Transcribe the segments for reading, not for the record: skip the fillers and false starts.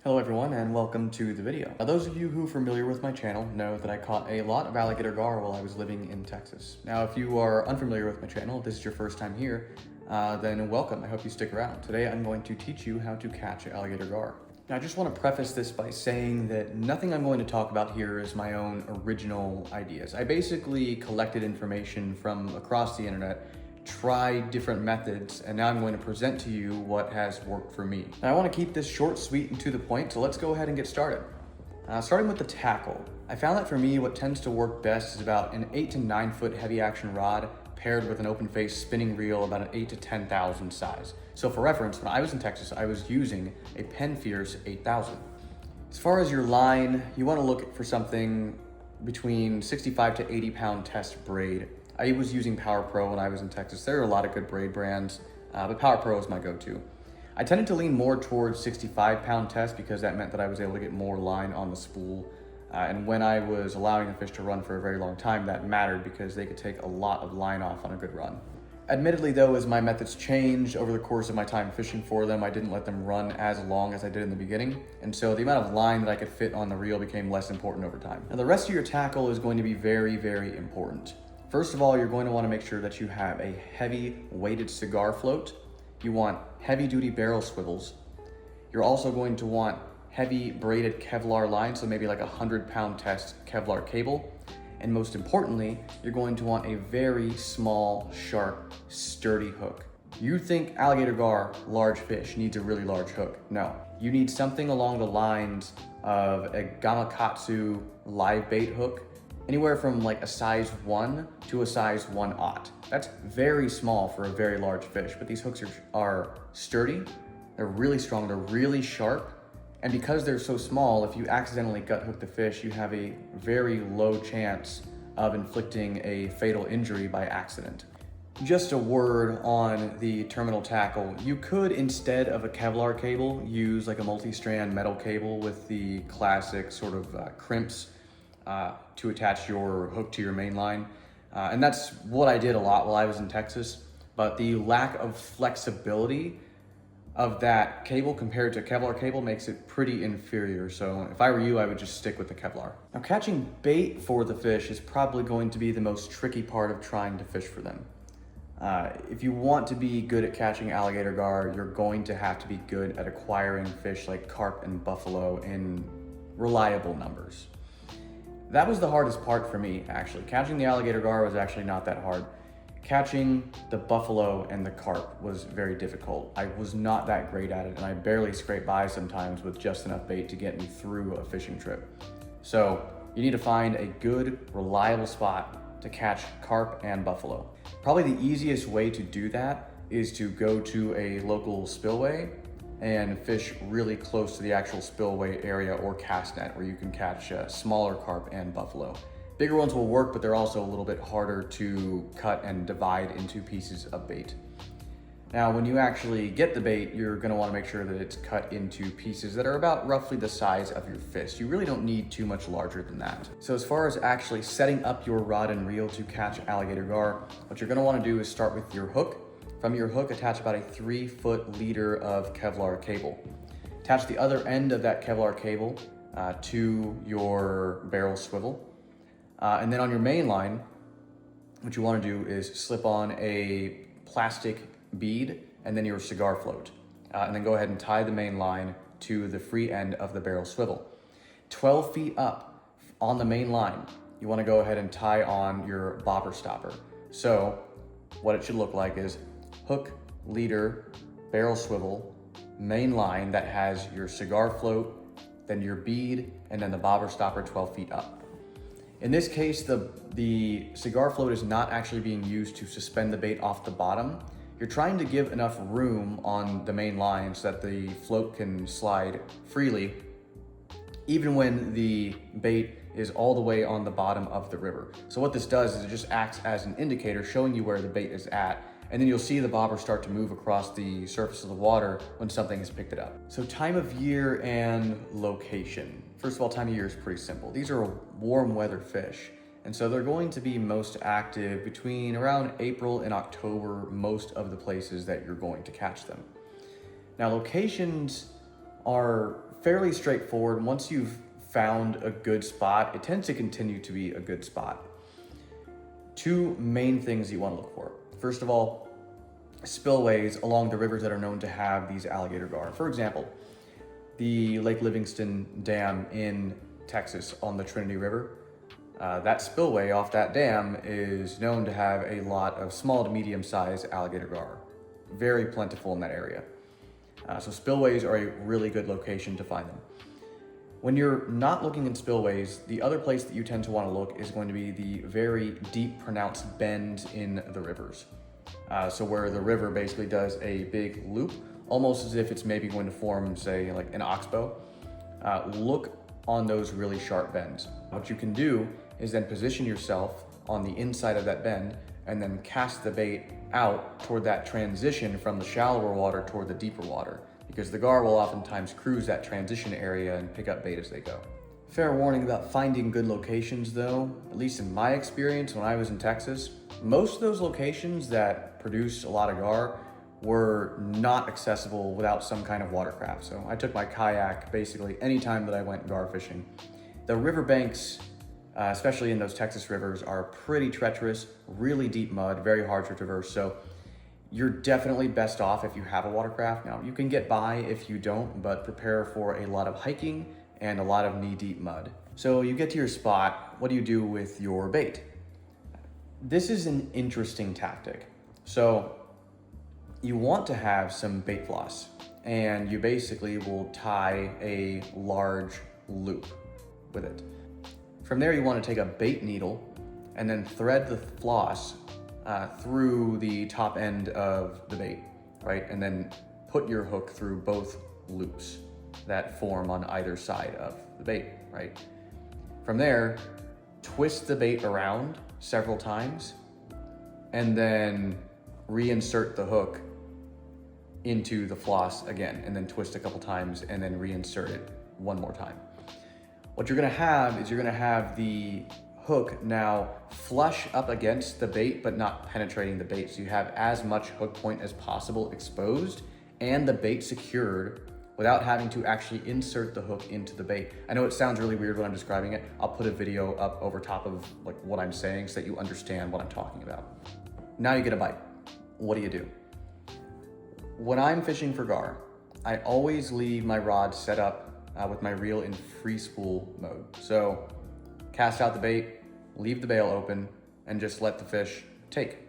Hello everyone and welcome to the video. Now those of you who are familiar with my channel know that I caught a lot of alligator gar while I was living in Texas. Now if you are unfamiliar with my channel, if this is your first time here, then welcome. I hope you stick around. Today I'm going to teach you how to catch alligator gar. Now I just want to preface this by saying that nothing I'm going to talk about here is my own original ideas. I basically collected information from across the internet, tried different methods, and now I'm going to present to you what has worked for me. Now I want to keep this short, sweet, and to the point, so let's go ahead and get started. Starting with the tackle. I found that for me, what tends to work best is about an 8 to 9 foot heavy action rod paired with an open face spinning reel about an 8 to 10,000 size. So for reference, when I was in Texas, I was using a Penn Fierce 8000. As far as your line, you want to look for something between 65 to 80 pound test braid. I was using Power Pro when I was in Texas. There are a lot of good braid brands, but Power Pro is my go-to. I tended to lean more towards 65 pound test because that meant that I was able to get more line on the spool. And when I was allowing the fish to run for a very long time, that mattered because they could take a lot of line off on a good run. Admittedly though, as my methods changed over the course of my time fishing for them, I didn't let them run as long as I did in the beginning. And so the amount of line that I could fit on the reel became less important over time. Now the rest of your tackle is going to be very, very important. First of all, you're going to want to make sure that you have a heavy weighted cigar float. You want heavy duty barrel swivels. You're also going to want heavy braided Kevlar line, so maybe like a 100-pound test Kevlar cable. And most importantly, you're going to want a very small, sharp, sturdy hook. You think alligator gar, large fish, needs a really large hook. No, you need something along the lines of a Gamakatsu live bait hook, anywhere from like a size 1 to a size 1/0. That's very small for a very large fish, but these hooks are sturdy, they're really strong, they're really sharp, and because they're so small, if you accidentally gut hook the fish, you have a very low chance of inflicting a fatal injury by accident. Just a word on the terminal tackle. You could, instead of a Kevlar cable, use like a multi-strand metal cable with the classic sort of crimps to attach your hook to your main line. And that's what I did a lot while I was in Texas, but the lack of flexibility of that cable compared to Kevlar cable makes it pretty inferior. So if I were you, I would just stick with the Kevlar. Now catching bait for the fish is probably going to be the most tricky part of trying to fish for them. If you want to be good at catching alligator gar, you're going to have to be good at acquiring fish like carp and buffalo in reliable numbers. That was the hardest part for me, actually. Catching the alligator gar was actually not that hard. Catching the buffalo and the carp was very difficult. I was not that great at it, and I barely scraped by sometimes with just enough bait to get me through a fishing trip. So you need to find a good, reliable spot to catch carp and buffalo. Probably the easiest way to do that is to go to a local spillway and fish really close to the actual spillway area or cast net where you can catch smaller carp and buffalo. Bigger ones will work, but they're also a little bit harder to cut and divide into pieces of bait. Now, when you actually get the bait, you're gonna wanna make sure that it's cut into pieces that are about roughly the size of your fist. You really don't need too much larger than that. So as far as actually setting up your rod and reel to catch alligator gar, what you're gonna wanna do is start with your hook. From your hook, attach about a 3-foot leader of Kevlar cable. Attach the other end of that Kevlar cable to your barrel swivel. And then on your main line, what you want to do is slip on a plastic bead and then your cigar float. And then go ahead and tie the main line to the free end of the barrel swivel. 12 feet up on the main line, you want to go ahead and tie on your bobber stopper. So what it should look like is hook, leader, barrel swivel, main line that has your cigar float, then your bead, and then the bobber stopper 12 feet up. In this case, the cigar float is not actually being used to suspend the bait off the bottom. You're trying to give enough room on the main line so that the float can slide freely, even when the bait is all the way on the bottom of the river. So what this does is it just acts as an indicator showing you where the bait is at, and then you'll see the bobber start to move across the surface of the water when something has picked it up. So time of year and location. First of all, time of year is pretty simple. These are warm weather fish, and so they're going to be most active between around April and October, most of the places that you're going to catch them. Now locations are fairly straightforward. Once you've found a good spot, it tends to continue to be a good spot. Two main things you want to look for. First of all, spillways along the rivers that are known to have these alligator gar. For example, the Lake Livingston Dam in Texas on the Trinity River. That spillway off that dam is known to have a lot of small to medium-sized alligator gar. Very plentiful in that area. So spillways are a really good location to find them. When you're not looking in spillways, the other place that you tend to want to look is going to be the very deep, pronounced bends in the rivers. So where the river basically does a big loop, almost as if it's maybe going to form, say, like an oxbow. Look on those really sharp bends. What you can do is then position yourself on the inside of that bend and then cast the bait out toward that transition from the shallower water toward the deeper water, because the gar will oftentimes cruise that transition area and pick up bait as they go. Fair warning about finding good locations though, at least in my experience when I was in Texas, most of those locations that produce a lot of gar were not accessible without some kind of watercraft. So I took my kayak basically anytime that I went gar fishing. The riverbanks, especially in those Texas rivers, are pretty treacherous, really deep mud, very hard to traverse. So you're definitely best off if you have a watercraft. Now you can get by if you don't, but prepare for a lot of hiking and a lot of knee-deep mud. So you get to your spot, what do you do with your bait? This is an interesting tactic. So you want to have some bait floss, and you basically will tie a large loop with it. From there, you want to take a bait needle and then thread the floss through the top end of the bait, right? And then put your hook through both loops that form on either side of the bait, right? From there, twist the bait around several times and then reinsert the hook into the floss again, and then twist a couple times and then reinsert it one more time. What you're gonna have is you're gonna have the hook now flush up against the bait but not penetrating the bait, so you have as much hook point as possible exposed and the bait secured without having to actually insert the hook into the bait. I know it sounds really weird when I'm describing it. I'll put a video up over top of like what I'm saying so that you understand what I'm talking about. Now you get a bite. What do you do? When I'm fishing for gar, I always leave my rod set up with my reel in free spool mode. So cast out the bait, leave the bail open, and just let the fish take.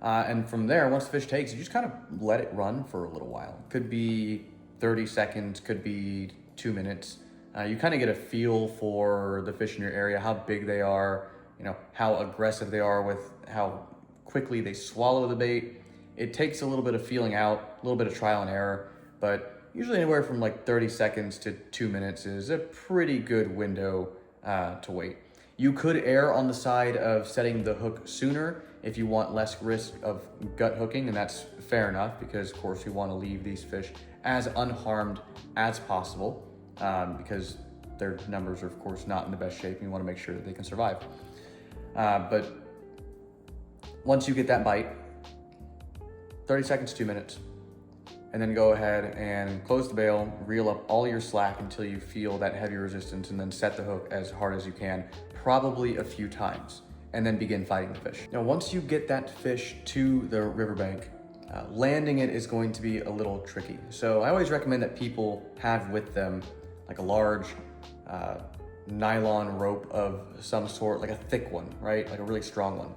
And from there, once the fish takes, you just kind of let it run for a little while. Could be 30 seconds, could be 2 minutes. You kind of get a feel for the fish in your area, how big they are, you know, how aggressive they are with how quickly they swallow the bait. It takes a little bit of feeling out, a little bit of trial and error, but usually anywhere from like 30 seconds to 2 minutes is a pretty good window to wait. You could err on the side of setting the hook sooner if you want less risk of gut hooking, and that's fair enough because of course you want to leave these fish as unharmed as possible because their numbers are of course not in the best shape and you want to make sure that they can survive. But once you get that bite, 30 seconds, 2 minutes, and then go ahead and close the bail, reel up all your slack until you feel that heavy resistance, and then set the hook as hard as you can, probably a few times, and then begin fighting the fish. Now, once you get that fish to the riverbank, landing it is going to be a little tricky. So I always recommend that people have with them like a large nylon rope of some sort, like a thick one, right? Like a really strong one.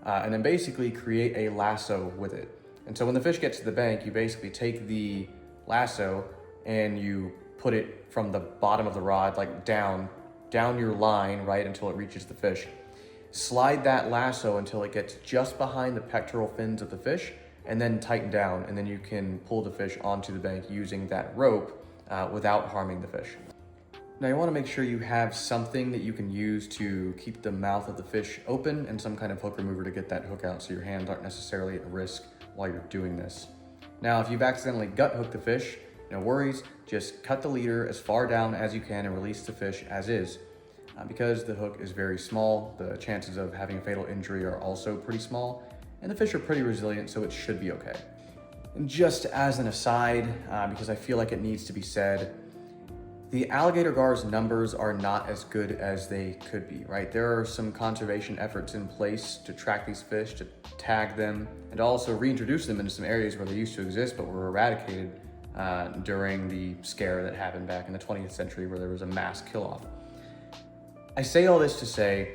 And then basically create a lasso with it. And so when the fish gets to the bank, you basically take the lasso and you put it from the bottom of the rod, like down your line, right, until it reaches the fish. Slide that lasso until it gets just behind the pectoral fins of the fish, and then tighten down, and then you can pull the fish onto the bank using that rope without harming the fish. Now you want to make sure you have something that you can use to keep the mouth of the fish open and some kind of hook remover to get that hook out so your hands aren't necessarily at risk while you're doing this. Now, if you've accidentally gut hooked the fish, no worries, just cut the leader as far down as you can and release the fish as is. Because the hook is very small, the chances of having a fatal injury are also pretty small, and the fish are pretty resilient, so it should be okay. And just as an aside, because I feel like it needs to be said, The alligator gar's numbers are not as good as they could be, right? There are some conservation efforts in place to track these fish, to tag them, and also reintroduce them into some areas where they used to exist but were eradicated during the scare that happened back in the 20th century where there was a mass kill-off. I say all this to say,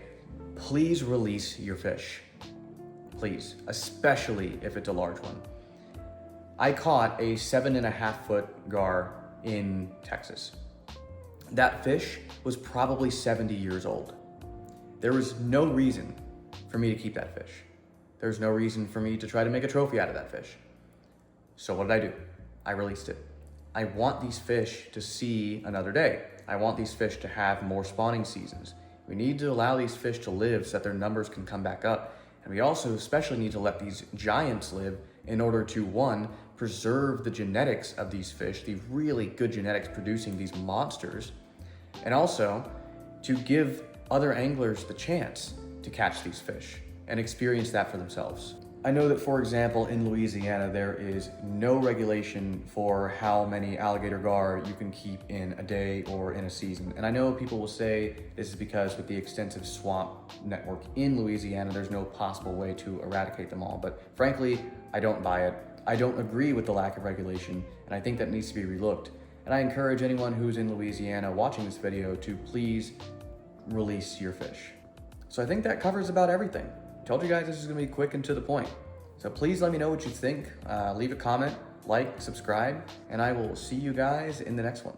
please release your fish. Please, especially if it's a large one. I caught a 7.5-foot gar in Texas. That fish was probably 70 years old. There was no reason for me to keep that fish. There's no reason for me to try to make a trophy out of that fish. So what did I do? I released it. I want these fish to see another day. I want these fish to have more spawning seasons. We need to allow these fish to live so that their numbers can come back up. And we also especially need to let these giants live in order to, one, preserve the genetics of these fish, the really good genetics producing these monsters, and also to give other anglers the chance to catch these fish and experience that for themselves. I know that, for example, in Louisiana, there is no regulation for how many alligator gar you can keep in a day or in a season. And I know people will say this is because with the extensive swamp network in Louisiana, there's no possible way to eradicate them all. But frankly, I don't buy it. I don't agree with the lack of regulation, and I think that needs to be relooked. And I encourage anyone who's in Louisiana watching this video to please release your fish. So I think that covers about everything. Told you guys this is gonna be quick and to the point. So please let me know what you think. Leave a comment, like, subscribe, and I will see you guys in the next one.